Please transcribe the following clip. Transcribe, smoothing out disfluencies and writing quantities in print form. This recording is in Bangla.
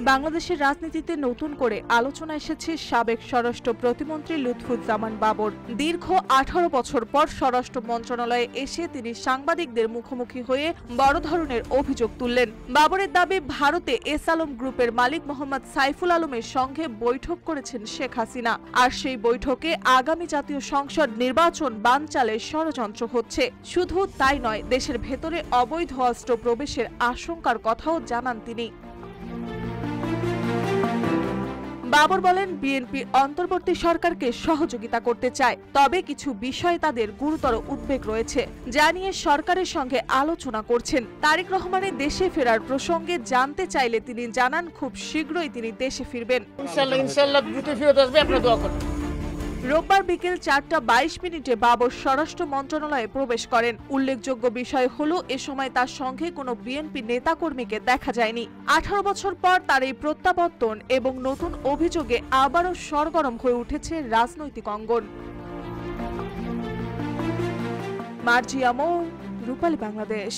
বাংলাদেশের রাজনীতিতে নতুন করে আলোচনা এসেছে সাবেক স্বরাষ্ট্র প্রতিমন্ত্রী লুৎফুজ্জামান বাবর। দীর্ঘ 18 বছর পর স্বরাষ্ট্র মন্ত্রণালয়ে এসে তিনি সাংবাদিকদের মুখোমুখি হয়ে বড় ধরনের অভিযোগ তুললেন। বাবরের দাবি, ভারতে এস আলম গ্রুপের মালিক মোহাম্মদ সাইফুল আলমের সঙ্গে বৈঠক করেছেন শেখ হাসিনা, আর সেই বৈঠকে আগামী জাতীয় সংসদ নির্বাচন বানচালের ষড়যন্ত্র হচ্ছে। শুধু তাই নয়, দেশের ভেতরে অবৈধ অস্ত্র প্রবেশের আশঙ্কার কথাও জানান তিনি। বাবর বলেন, বিএনপি অন্তর্বর্তী সরকারকে সহযোগিতা করতে চায়, তবে কিছু বিষয়ে তাদের গুরুতর উদ্বেগ রয়েছে, যা নিয়ে সরকারের সঙ্গে আলোচনা করছেন। তারেক রহমানের দেশে ফেরার প্রসঙ্গে জানতে চাইলে তিনি জানান, খুব শীঘ্রই তিনি দেশে ফিরবেন। ইনশাআল্লাহ দ্রুত ফেরত আসবে, আপনারা দোয়া করুন। রোববার বিকেল 4:22 বাবর স্বরাষ্ট্র মন্ত্রণালয়ে প্রবেশ করেন। উল্লেখযোগ্য বিষয় হলো, এ সময় তার সঙ্গে কোনো বিএনপি নেতাকর্মীকে দেখা যায়নি। 18 বছর পর তার এই প্রত্যাবর্তন এবং নতুন অভিযোগে আবারও সরগরম হয়ে উঠেছে রাজনৈতিক অঙ্গন। মার্জিয়া মৌ, রূপালী বাংলাদেশ।